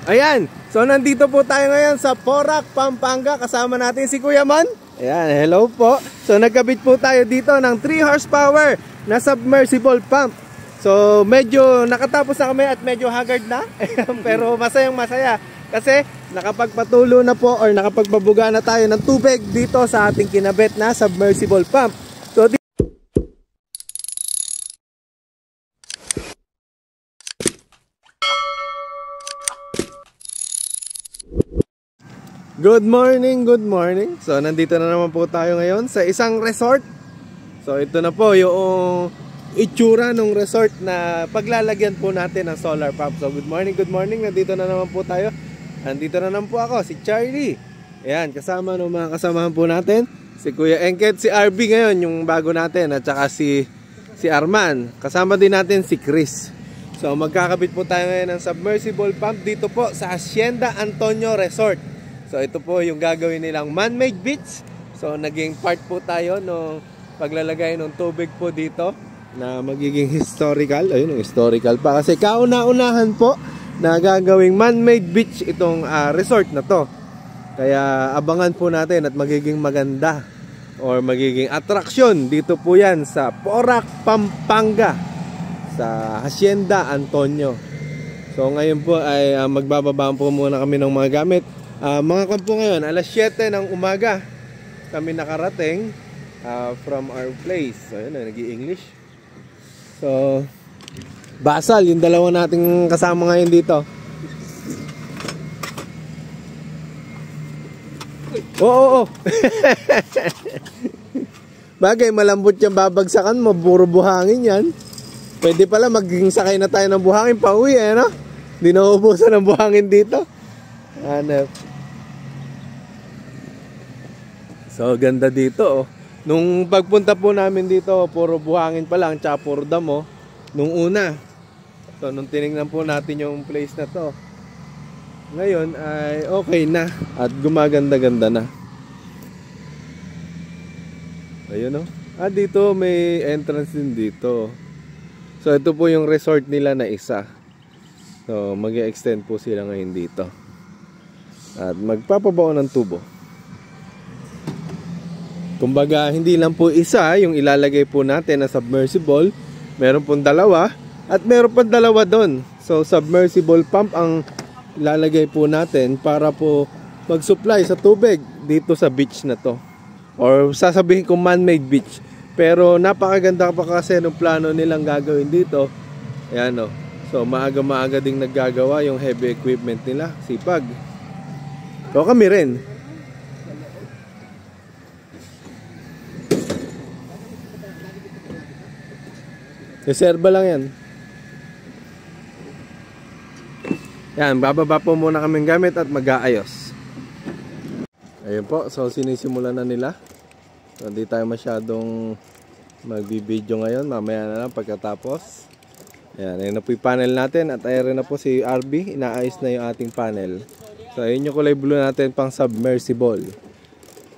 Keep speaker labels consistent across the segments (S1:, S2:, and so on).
S1: Ayan, so nandito po tayo ngayon sa Porac, Pampanga. Kasama natin si Kuya Mon. Ayan, hello po. So nagkabit po tayo dito ng 3 horsepower na submersible pump. So medyo nakatapos na kami at medyo haggard na. Pero masayang masaya kasi nakapagpatulo na po or nakapagpabuga na tayo ng tubig dito sa ating kinabit na submersible pump. So good morning, good morning. So nandito na naman po tayo ngayon sa isang resort. So ito na po yung itsura ng resort na paglalagyan po natin ng solar pump. So good morning, good morning. Nandito na naman po tayo. Nandito na naman po ako, si Charlie. Ayan, kasama ng mga kasamahan po natin. Si Kuya Engket, si RB ngayon, yung bago natin. At saka si Arman. Kasama din natin si Chris. So magkakabit po tayo ngayon ng submersible pump dito po sa Hacienda Antonio Resort. So ito po yung gagawin nilang man-made beach. So naging part po tayo no paglalagay ng tubig po dito na magiging historical. Ayun, historical pa kasi kauna-unahan po na gagawing man-made beach itong resort na to. Kaya abangan po natin at magiging maganda or magiging attraction dito po yan sa Porac, Pampanga sa Hacienda Antonio. So ngayon po ay magbababaan po muna kami ng mga gamit. Mga kampo ngayon, alas 7 ng umaga kami nakarating from our place. So yun, nag-i-English. So Basal, yung dalawa nating kasama ngayon dito. Oo. Bagay, malambot yung babagsakan mo, puro buhangin yan. Pwede pala maging sakay na tayo ng buhangin pa uwi no? Hindi na ubusan ng buhangin dito. Hanap. So ganda dito Nung pagpunta po namin dito, puro buhangin pa lang, tsaka puro damo nung una. So nung tinignan po natin yung place na to, ngayon ay okay na at gumaganda-ganda na. Ayun dito may entrance din dito. So ito po yung resort nila na isa. So mag-e-extend po sila ngayon dito. At magpapabaon ng tubo. Kumbaga hindi lang po isa yung ilalagay po natin na submersible. Meron pong dalawa at meron pang dalawa doon. So submersible pump ang ilalagay po natin para po mag-supply sa tubig dito sa beach na to. Or sasabihin ko man-made beach. Pero napakaganda pa kasi ng plano nilang gagawin dito. Ayan So maaga-maaga ding naggagawa yung heavy equipment nila. Sipag. So kami rin. Reserva lang yan. Yan, bababa po muna kaming gamit at mag-aayos. Ayun po, so sinisimulan na nila. So hindi tayo masyadong magbibideo ngayon. Mamaya na lang pagkatapos. Ayan, ayun na po yung panel natin. At ayun na po si RB. Inaayos na yung ating panel. So ayun yung kulay blue natin pang submersible.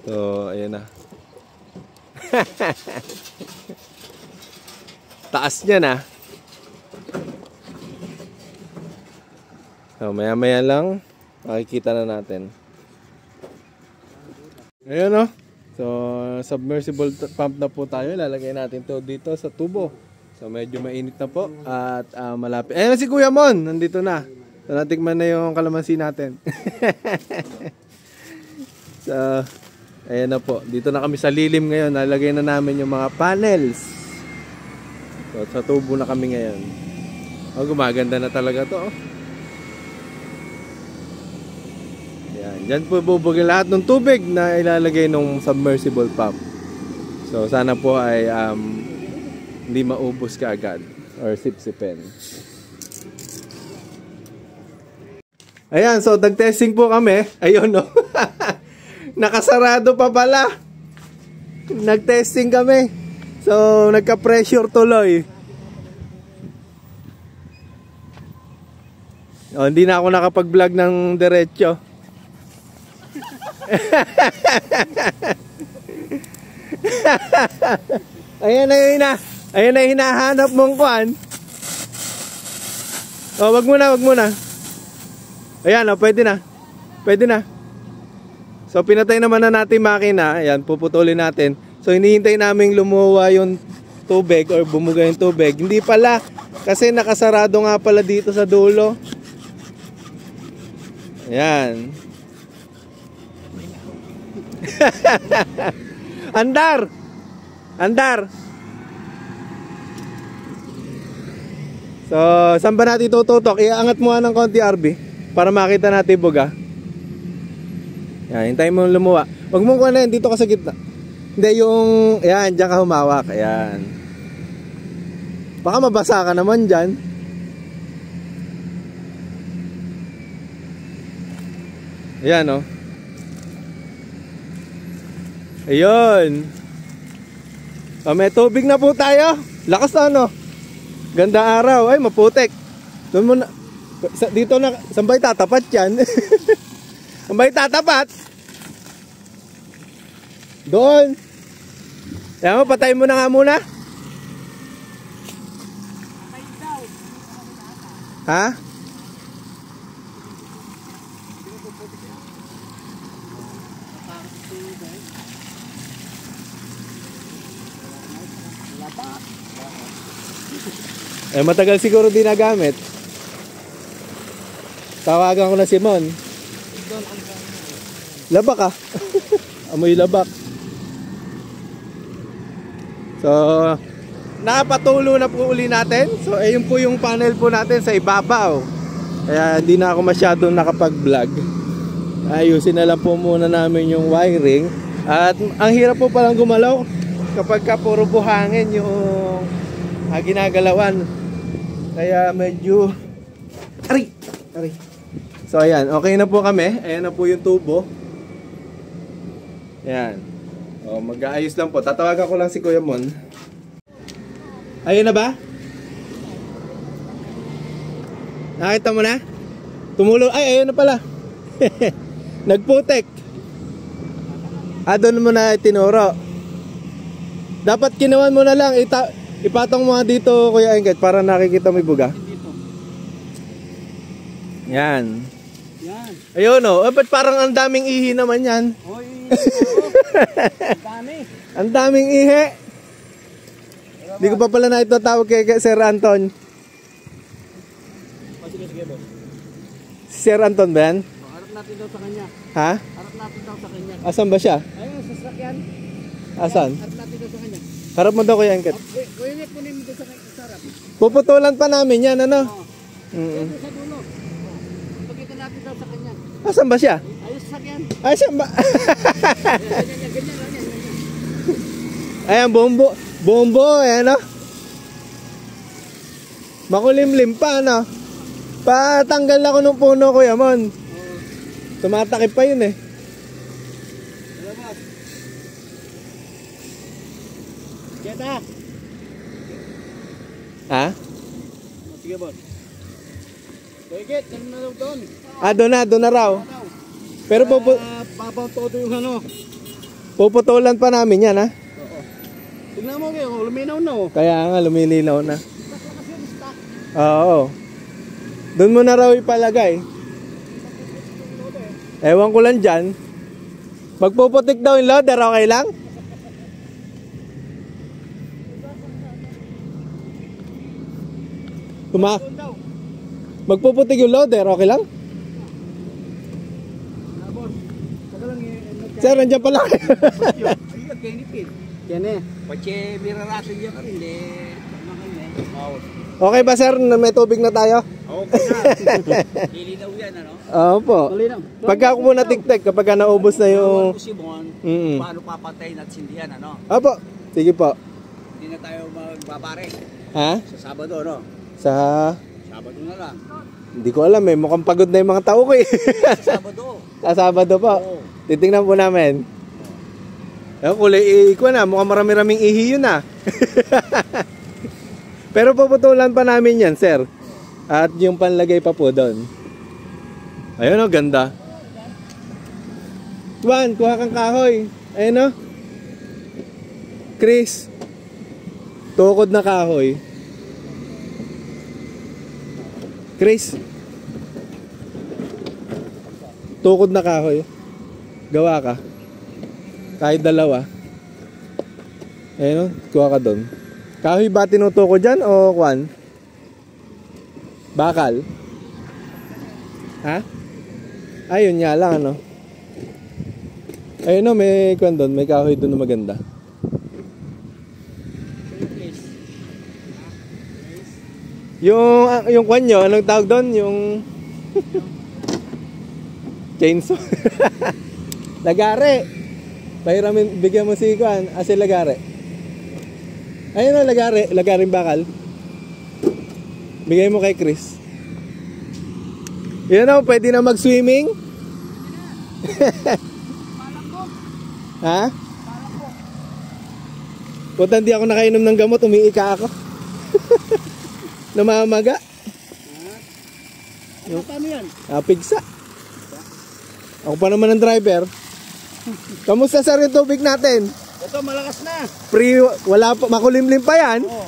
S1: So ayun na. Taas niya na. So maya-maya lang makikita na natin. Ayun So submersible pump na po tayo. Lalagay natin to dito sa tubo. So medyo mainit na po at malapit. Ayun na si Kuya Mon, nandito na. So natikman na yung kalamansi natin. So ayun na po. Dito na kami sa lilim ngayon. Lalagay na namin yung mga panels. So sa tubo na kami ngayon. Gumaganda na talaga to Yan, dyan po bubugin lahat ng tubig na ilalagay ng submersible pump. So sana po ay hindi maubos kaagad or sipsipin. Ayan, so nag-testing po kami. Ayun nakasarado pa pala. Nag-testing kami. So nagka-pressure tuloy. Hindi na ako nakapag-vlog ng diretso. Ayan na hinahanap mong kuan. Wag muna. Ayan, oh, pwede na. Pwede na. So, pinatay naman na natin makina. Ayan, puputulin natin. So, hinihintay namin lumuwa yung tubig or bumuga yung tubig. Hindi pala. Kasi nakasarado nga pala dito sa dulo. Ayan. Andar! Andar! So, saan ba natin tututok? Iangat mo ng konti, RB, para makita natin buga. Yan, hintayin mo lumuwa. Huwag mong kuha na yan, dito ka sa gitna. Hindi, yung, yan, dyan ka humawak. Ayan. Baka mabasa ka naman dyan. Ayan, oh. Ayun. Oh, may tubig na po tayo. Lakas na, ano? Ganda araw. Ay, maputik. Doon mo na. Dito na. Saan ba tatapat yan? Saan ba tatapat? Doon. Ayan mo, patayin mo na nga muna. Ha? Eh, matagal siguro din nagamit. Tawagan ko na si Mon. Labak ah. Amoy labak. So, nakapatulo na po uli natin. So, ayun po yung panel po natin sa ibabaw. Kaya hindi na ako masyadong nakapag-vlog. Ayusin na lang po muna namin yung wiring. At ang hirap po palang gumalaw kapag ka puro buhangin yung ginagalawan. Kaya medyo aray. So ayan, okay na po kami. Ayan na po yung tubo. Ayan. O, mag-aayos lang po. Tatawagan ko lang si Kuya Mon. Ayun na ba? Nakita mo na? Tumulo. Ay, ayun na pala. Nagputek. Doon mo na tinuro. Dapat kinuhan mo na lang. Ipatong mo nga dito, Kuya Engket, para nakikita mo yung buga. Yan. Yan. Ayun o. Ba't parang ang daming ihi naman yan? Oh, ihi. Ang dami. Ang daming ihi. Hindi ko pa pala na itatawag kay Sir Anton. Sige, boss. Si Sir Anton ba yan? Harap natin daw sa kanya. Ha? Harap natin daw sa kanya. Asan ba siya? Ayun, sa sasakyan. Asan? Harap natin daw sa kanya. Harap mo daw, Kuya Engket. Kuya Engket, kunin mo daw sa harap. Puputulan pa namin yan, ano? Oo. Sa dulo. Pagkita natin daw sa kanya. Asan ba siya? Ayun, sa sasakyan. Ay, siya ba? Ganyan lang yan. Ayan, bombo, ayan, no? Makulimlim pa, no? Patanggal ako ng puno, Kuya Mon. Tumatakip pa yun, eh. Kita. Ha? Sige, boss. Wait, ganun na daw doon. Doon na raw. Pero babaw todo yung ano. Puputulan pa namin yan, ha? Oo. Tignan mo kayo, luminaw na, oh. Kaya nga, lumilinaw na. Oo. Doon mo na raw ipalagay. Ewan ko lang dyan. Magpuputik daw yung loader, okay lang? Magpuputik yung loader, okay lang? Sir, nandiyan pala. Okay ba, sir? May tubig na tayo? Okay na. Lilinaw yan, ano? Opo. Pagka ako muna tiktek, kapag naubos na yung... paano papatayin at sindihan, ano? Opo. Sige po. Hindi na tayo magbabare. Ha? Sa Sabado, no? Sa Sabado na lang. Hindi ko alam, mukhang pagod na yung mga tao ko eh. Sa Sabado. Sa Sabado po. Oo. Titingnan po namin. Yung kulay ko na, mukhang marami-raming ihi yun ah. Pero puputulan pa namin yan, sir. At yung panlagay pa po doon. Ayun o, ganda. Juan, kuha kang kahoy. Ayun o. Chris, tukod na kahoy. Chris. tukod na kahoy. Gawa ka. Kahit dalawa. Ayun, kuha ka doon. Kahoy ba tinutukod dyan o kwan? Bakal? Ha? Ayun nga lang, ano? Ayun no, may kwan doon. May kahoy doon na maganda. Yung kwan nyo, anong tawag doon? Yung chainsaw. Lagare. Pahiramin, bigyan mo si kwan, si lagare. Ayun o, lagare. Lagaring bakal. Bigay mo kay Chris. Yun o, pwede na mag-swimming. Ha? Puta, hindi ako nakainom ng gamot, umiika ako. Namamaga.
S2: Ano paano yan?
S1: Pigsa. Ako pa naman ang driver. Kamusta sir yung tubig natin?
S2: Ito, malakas na.
S1: Free, wala pa, makulimlim pa yan.
S2: Oo.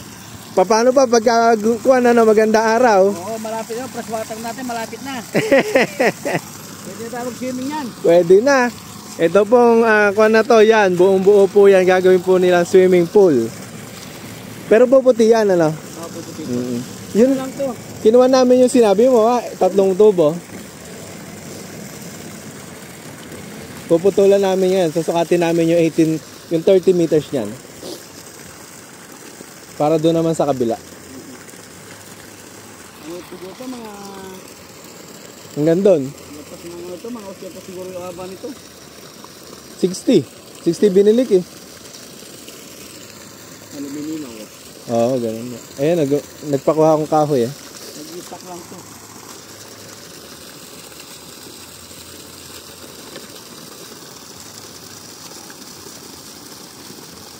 S1: Paano pa pagka kuha na maganda araw?
S2: Oo, malapit na. Presswater natin, malapit na. Pwede na tayo mag-swimming yan.
S1: Pwede na. Ito pong kuha na to, yan. Buong buo po yan. Gagawin po nilang swimming pool. Pero puputi yan, ano?
S2: Oo, puputi.
S1: Yun
S2: lang to.
S1: Kinuha namin yung sinabi mo, 3 tubo. Puputulan namin yan. Susukatin namin yung 30 meters niyan. Para doon naman sa kabila.
S2: Ano tubo ito, mga...
S1: Hanggang doon.
S2: Mga 80 siguro yung haba nito.
S1: 60 binilik eh.
S2: Aluminum.
S1: Oo, ganun. Ayan, nagpakuha akong kahoy eh.
S2: Nag-itak lang to.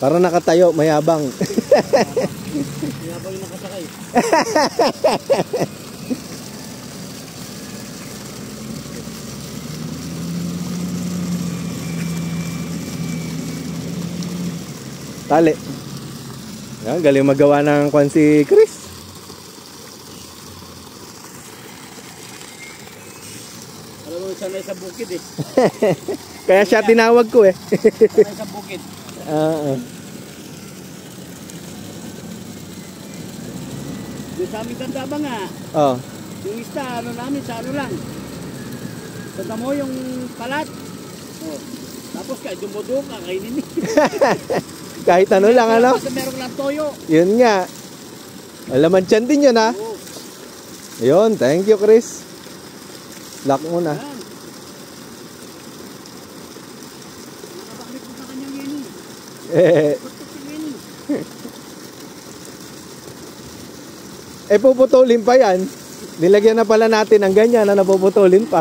S1: Para nakatayo, mayabang.
S2: Mayabang yung nakasakay.
S1: Tali. Yan, galing magawa ng kwan si Chris.
S2: Alam mo, sanay sa bukid eh.
S1: Kaya siya tinawag ko eh.
S2: Sanay sa bukid. Yung sa aming tanda ba nga,
S1: Oh.
S2: yung ista, ano namin, sa ano lang. Tanda mo yung palat. Oh. Tapos kahit dumudo ka, kainin eh.
S1: Kahit ano lang, ano?
S2: Kasi meron lang toyo.
S1: Yun nga. Alaman tiyan din yun, ha?
S2: Oo.
S1: Yun, thank you, Chris. Lock mo na.
S2: Yan. Nakabaklik ko sa kanyang yan eh. Pagpapin yan
S1: Eh, puputulin pa yan. Nilagyan na pala natin ang ganyan na napuputulin pa.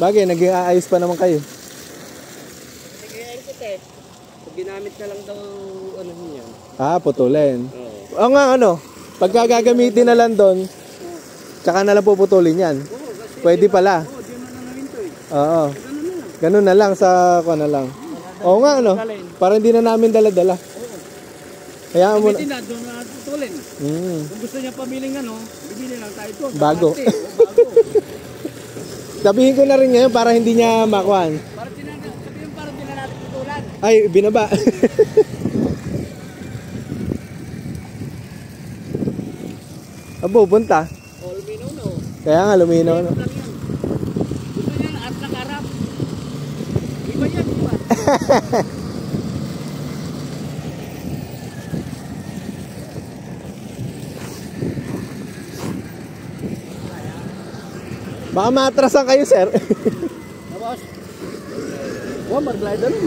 S1: Bagay, naging aayos pa naman kayo.
S2: Nagayaan ko te. Ginamit na lang daw ano niyan.
S1: Putulin.
S2: Oo.
S1: Oo nga, ano? Pagka gagamitin na lang doon, tsaka na lang puputulin yan. Pwede pala.
S2: Oo, di mo na namin to eh.
S1: Oo.
S2: Ganun na lang.
S1: Ganun na lang sa kuha na lang. Oo nga, ano? Para hindi na namin dala-dala. Kaya mo
S2: Gamitin na, doon na tutulin. Kung gusto niya pamiling ano, bibili lang tayo ito.
S1: Bago.
S2: Bago.
S1: Sabihin ko na rin ngayon para hindi niya makuhan.
S2: Sabihin para din na natin tutulan.
S1: Ay, binaba. Abo, punta.
S2: O, luminaw no.
S1: Kaya nga, luminaw na.
S2: Lang yan. Gusto niya at nakarap. Iba yan, iba.
S1: Baka maatrasan kayo, sir.
S2: Tapos, mag-glider rin.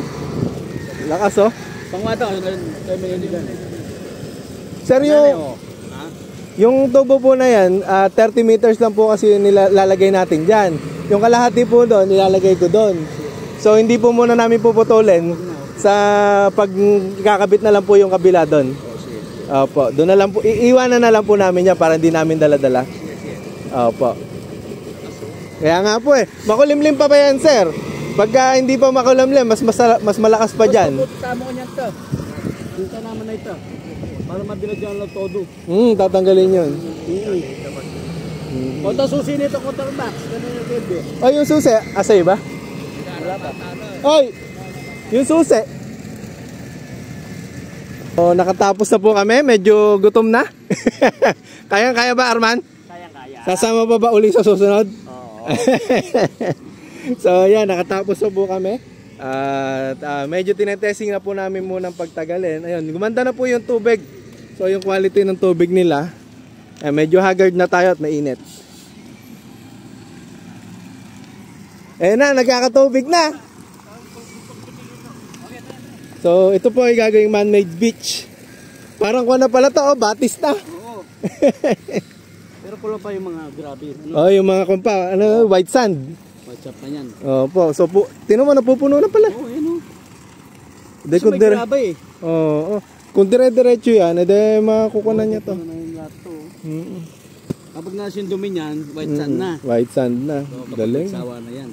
S1: Lakas, oh.
S2: Pangwata, tayo may hindi gan.
S1: Sir, yung tubo po na yan, 30 meters lang po kasi nilalagay natin dyan. Yung kalahati po doon, nilalagay ko doon. So, hindi po muna namin puputulin sa pagkakabit na lang po yung kabila doon. Opo, doon na lang po, iiwanan na lang po namin yan para hindi namin dala-dala. Opo. Kaya nga po eh, makulimlim pa ba yan, sir? Pagka hindi pa makulimlim, mas malakas pa dyan.
S2: Tama ko niyan to. Dito naman na ito. Para mabilad yan lang todo.
S1: Tatanggalin yun.
S2: Konta susi nito, konta max. Ganun yung video.
S1: Oh, yung susi, asay ba?
S2: Wala pa.
S1: Oy! Yung susi. Oh, nakatapos na po kami. Medyo gutom na. Kaya ba, Arman?
S2: Kaya.
S1: Sasama pa ba uli sa susunod?
S2: Oo.
S1: So, yan. Nakatapos na po kami. At medyo tinetesting na po namin munang pagtagalin. Ayun, gumanda na po yung tubig. So, yung quality ng tubig nila. Medyo haggard na tayo at mainit. Na, nagkakatubig na. So, ito po ay gagawing man-made beach. Parang kuha na pala to, batis na.
S2: Oo. Pero kulang pa yung mga grabe.
S1: Oh, yung mga kumpa, white sand.
S2: White sand pa yan.
S1: Opo, so tinan mo, napupuno na pala.
S2: Oo, yan o.
S1: Kasi
S2: may grabe eh.
S1: Oo. Kung dire-diretso yan, edi makukuha niya to.
S2: Kapag nasa yung dumi niyan, white sand na.
S1: White sand na.
S2: So,
S1: galing.
S2: sawa na yan.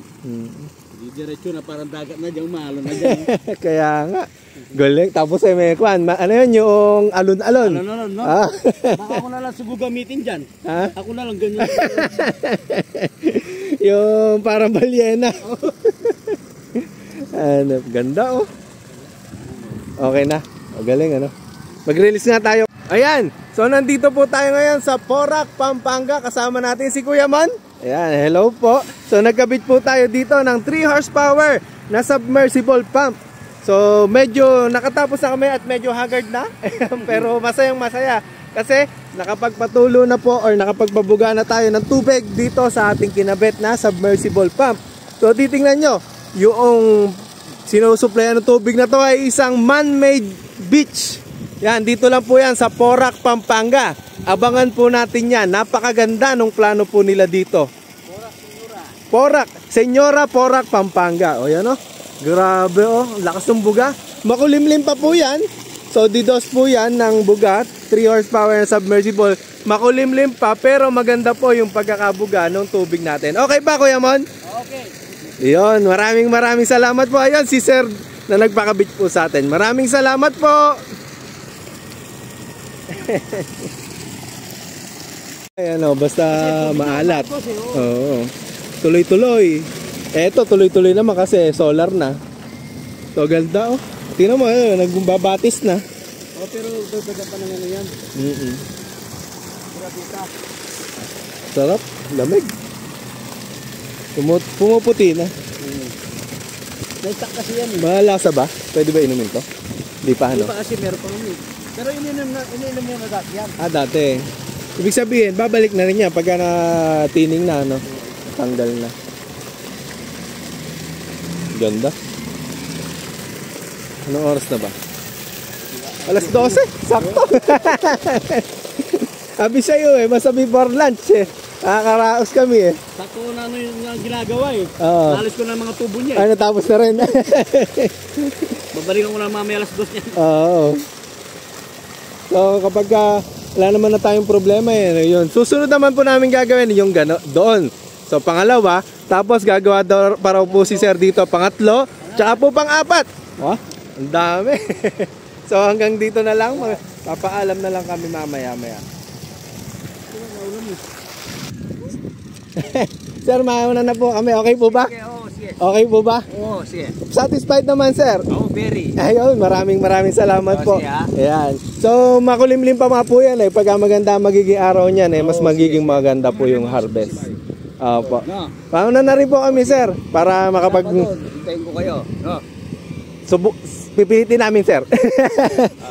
S2: Diretso na parang dagat na dyan, umalo na dyan.
S1: Kaya nga. Galing. Tapos may kwan. Ano yun, yung alon-alon.
S2: Alon-alon, no? Baka ako na lang siguro gamitin dyan.
S1: Ha?
S2: Ako na lang ganyan.
S1: Yung parang balyena. Ano, ganda oh. Okay na. Galing ano. Mag-release nga tayo. Ayan. So nandito po tayo ngayon sa Porac, Pampanga. Kasama natin si Kuya Mon. Ayan, hello po. So nagkabit po tayo dito ng 3 horsepower na submersible pump. So medyo nakatapos na kami at medyo haggard na. Pero masayang masaya. Kasi nakapagpatulo na po or nakapagbabuga na tayo ng tubig dito sa ating kinabit na submersible pump. So titingnan nyo, yung sinusuplayan ng tubig na to ay isang man-made beach. Yan, dito lang po yan sa Porac, Pampanga. Abangan po natin yan. Napakaganda nung plano po nila dito. Porac, Senyora Porac, Pampanga. O yan o. Grabe o. Lakas ng buga. Makulimlim pa po yan. So didos po yan ng buga. 3 horsepower na submersible. Makulimlim pa pero maganda po yung pagkakabuga ng tubig natin. Okay ba Kuya Mon?
S2: Okay.
S1: Iyon, maraming salamat po. Ayun, si Sir na nagpakabit po sa atin. Maraming salamat po. Ayan o, basta maalat. Oo. Tuloy-tuloy. Eto, tuloy-tuloy naman kasi solar na. So, ganda o. Tingnan mo, nagbabatis na.
S2: Oh, pero dagdagan pa naman yan.
S1: Sarap, lamig. Pumuputi na.
S2: Naitak kasi yan eh.
S1: Malasa ba? Pwede ba inumin to? Di pa ano?
S2: Di pa kasi meron pa naman eh. Pero ininom mo na dati yan.
S1: Dati. Ibig sabihin, babalik na rin yan pagka na-tining na, ano? Tanggal na. Ganda. Anong oras na ba? Alas 12? Sakto. Sabi sa'yo mas before lunch eh. Nakakaraos kami eh.
S2: Sakto na ano yung ginagawa eh. Nalis ko na mga tubo niya eh.
S1: Ay, natapos na rin.
S2: Babalikan ko na mamaya alas 2 niya.
S1: Oo. So kapag wala naman na tayong problema yun. Susunod naman po namin gagawin yung doon. So pangalawa, tapos gagawa daw para po si Sir dito pangatlo, tsaka po pang-apat. Oh, ang dami. So hanggang dito na lang, papaalam na lang kami mamaya-maya. Sir, mauna na po kami. Okay po ba? Okay po ba?
S2: Oo, sige.
S1: Satisfied naman, sir?
S2: Oo, very.
S1: Ayun, maraming salamat po. Ayan. So, makulimlim pa po yan eh. Pagka maganda magiging araw niyan eh, mas magiging maganda po yung harvest. Opo. Pauna na rin po kami, sir, para makapag...
S2: Hintayin ko kayo.
S1: Pipilitin namin, sir.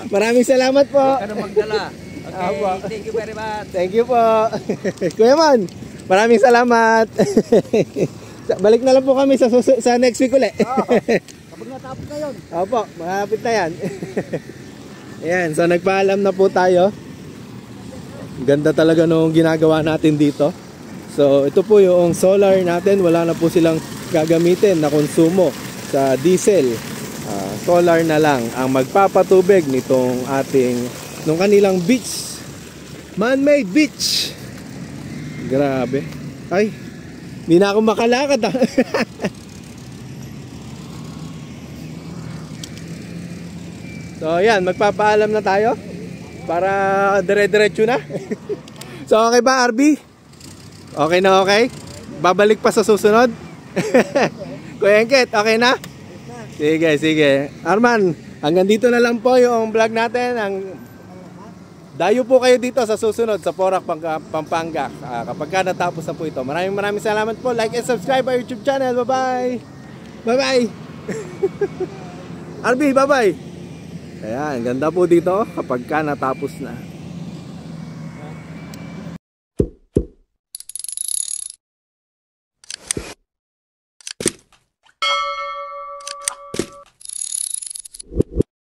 S1: Maraming salamat po.
S2: Huwag ka na magdala. Okay, thank you very much.
S1: Thank you po. Kuya Man, maraming salamat. Balik na lang po kami sa next week ulit.
S2: Kapag natapos na yun.
S1: Opo, malapit na yan. Ayan, so nagpaalam na po tayo. Ganda talaga nung ginagawa natin dito. So ito po yung solar natin. Wala na po silang gagamitin na konsumo sa diesel. Solar na lang ang magpapatubig nitong nung kanilang beach. Man-made beach. Grabe. Ay, hindi na ako makalakad So ayan, magpapaalam na tayo para dire-diretso na. So okay ba, RB? Okay na okay? Babalik pa sa susunod? Kuya Engket, okay na? Sige, sige. Arman, hanggang dito na lang po yung vlog natin. Dayo po kayo dito sa susunod sa Porac, Pampanga kapag ka natapos na po ito. Maraming salamat po. Like and subscribe our YouTube channel. Bye-bye. Bye-bye. RB, bye-bye. Ayan, ganda po dito kapag ka natapos na.